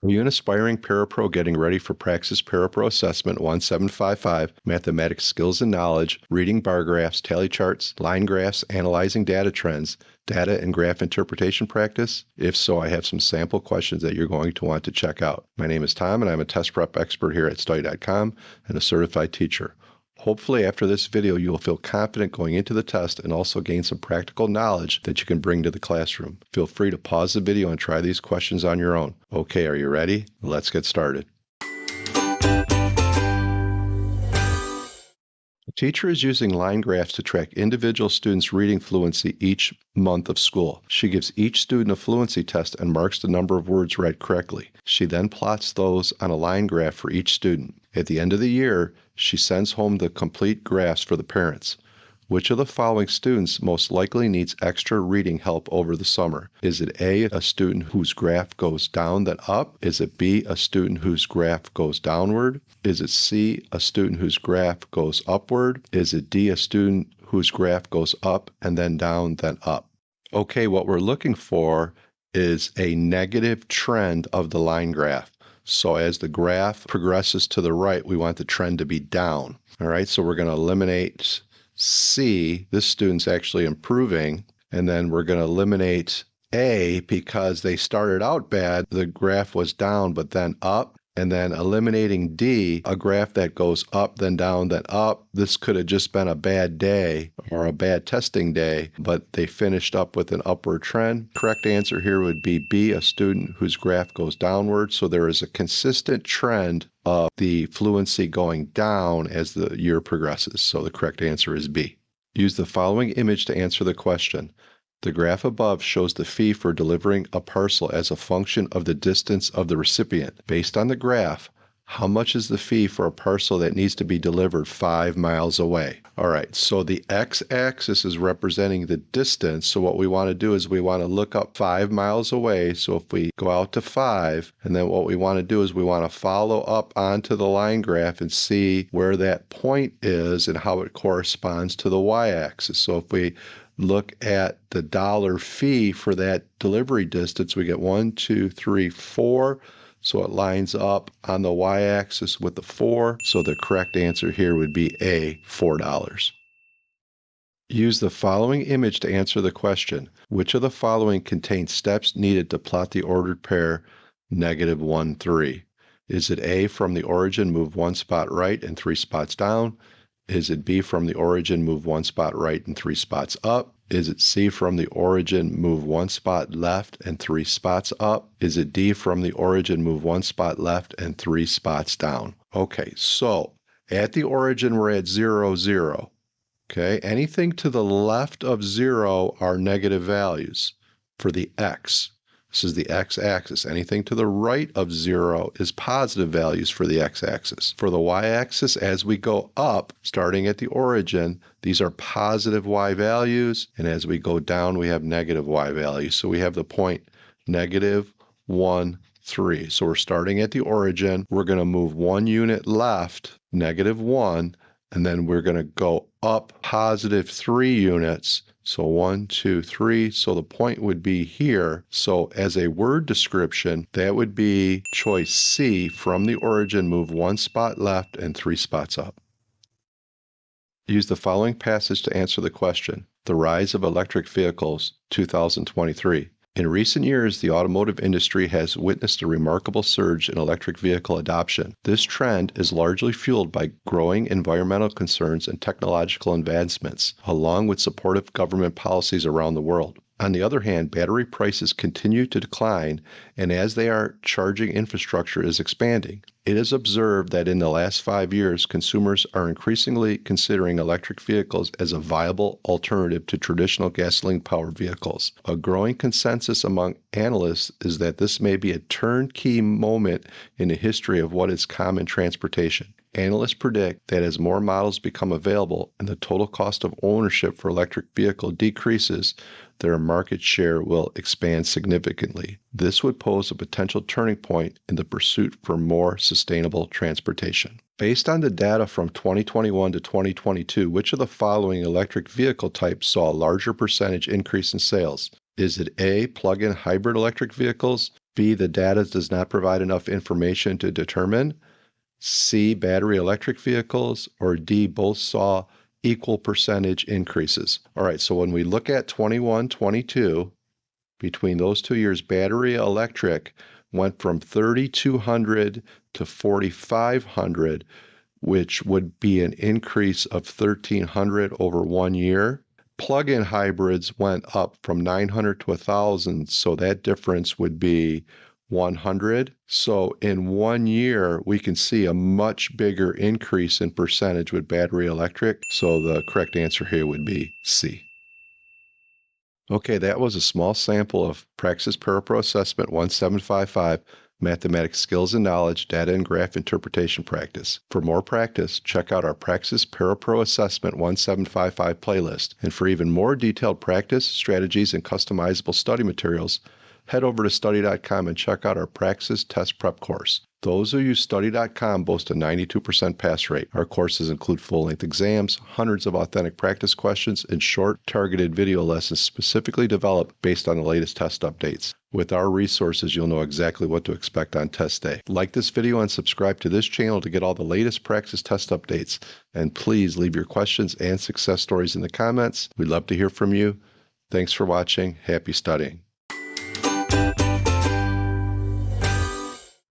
Are you an aspiring parapro getting ready for Praxis Parapro Assessment 1755, Mathematics Skills and Knowledge, reading bar graphs, tally charts, line graphs, analyzing data trends, data and graph interpretation practice? If so, I have some sample questions that you're going to want to check out. My name is Tom, and I'm a test prep expert here at study.com and a certified teacher. Hopefully, after this video, you will feel confident going into the test and also gain some practical knowledge that you can bring to the classroom. Feel free to pause the video and try these questions on your own. Okay, are you ready? Let's get started. The teacher is using line graphs to track individual students' reading fluency each month of school. She gives each student a fluency test and marks the number of words read correctly. She then plots those on a line graph for each student. At the end of the year, she sends home the complete graphs for the parents. Which of the following students most likely needs extra reading help over the summer? Is it A, a student whose graph goes down then up? Is it B, a student whose graph goes downward? Is it C, a student whose graph goes upward? Is it D, a student whose graph goes up and then down then up? Okay, what we're looking for is a negative trend of the line graph. So as the graph progresses to the right, we want the trend to be down. All right, so we're going to eliminate C, this student's actually improving, and then we're going to eliminate A because they started out bad, the graph was down but then up, and then eliminating D, a graph that goes up then down then up. This could have just been a bad day or a bad testing day, but they finished up with an upward trend. Correct answer here would be B, a student whose graph goes downward. So there is a consistent trend of the fluency going down as the year progresses. So the correct answer is B. Use the following image to answer the question. The graph above shows the fee for delivering a parcel as a function of the distance of the recipient. Based on the graph, how much is the fee for a parcel that needs to be delivered 5 miles away? All right, so the x-axis is representing the distance. So what we want to do is we want to look up 5 miles away. So if we go out to 5, and then what we want to do is we want to follow up onto the line graph and see where that point is and how it corresponds to the y-axis. So if we look at the dollar fee for that delivery distance, we get 1, 2, 3, 4. So it lines up on the y-axis with the 4. So the correct answer here would be A, $4. Use the following image to answer the question. Which of the following contains steps needed to plot the ordered pair -1, 3? Is it A, from the origin, move 1 spot right and 3 spots down? Is it B, from the origin, move 1 spot right and 3 spots up? Is it C, from the origin, move 1 spot left and 3 spots up? Is it D, from the origin, move 1 spot left and 3 spots down? Okay, so at the origin, we're at 0, 0. Okay, anything to the left of 0 are negative values for the x. This is the x-axis. Anything to the right of 0 is positive values for the x-axis. For the y-axis, as we go up, starting at the origin, these are positive y values, and as we go down, we have negative y values. So we have the point -1, 3. So we're starting at the origin. We're going to move 1 unit left, -1, and then we're going to go up +3 units. So 1, 2, 3. So the point would be here. So as a word description, that would be choice C, from the origin, move 1 spot left and 3 spots up. Use the following passage to answer the question. The rise of electric vehicles, 2023. In recent years, the automotive industry has witnessed a remarkable surge in electric vehicle adoption. This trend is largely fueled by growing environmental concerns and technological advancements, along with supportive government policies around the world. On the other hand, battery prices continue to decline, and as they are, charging infrastructure is expanding. It is observed that in the last 5 years, consumers are increasingly considering electric vehicles as a viable alternative to traditional gasoline-powered vehicles. A growing consensus among analysts is that this may be a turnkey moment in the history of what is common transportation. Analysts predict that as more models become available and the total cost of ownership for electric vehicle decreases, their market share will expand significantly. This would pose a potential turning point in the pursuit for more sustainable transportation. Based on the data from 2021 to 2022, which of the following electric vehicle types saw a larger percentage increase in sales? Is it A, plug-in hybrid electric vehicles, B, the data does not provide enough information to determine? C, battery electric vehicles? Or D, both saw equal percentage increases? All right, so when we look at 21, 22, between those 2 years, battery electric went from 3,200 to 4,500, which would be an increase of 1,300 over 1 year. Plug-in hybrids went up from 900 to 1,000, so that difference would be 100. So in 1 year, we can see a much bigger increase in percentage with battery electric. So the correct answer here would be C. Okay, that was a small sample of Praxis Parapro Assessment 1755, Mathematics Skills and Knowledge, Data and Graph Interpretation Practice. For more practice, check out our Praxis Parapro Assessment 1755 playlist. And for even more detailed practice, strategies, and customizable study materials, head over to study.com and check out our Praxis Test Prep course. Those who use study.com boast a 92% pass rate. Our courses include full-length exams, hundreds of authentic practice questions, and short, targeted video lessons specifically developed based on the latest test updates. With our resources, you'll know exactly what to expect on test day. Like this video and subscribe to this channel to get all the latest Praxis test updates. And please leave your questions and success stories in the comments. We'd love to hear from you. Thanks for watching. Happy studying.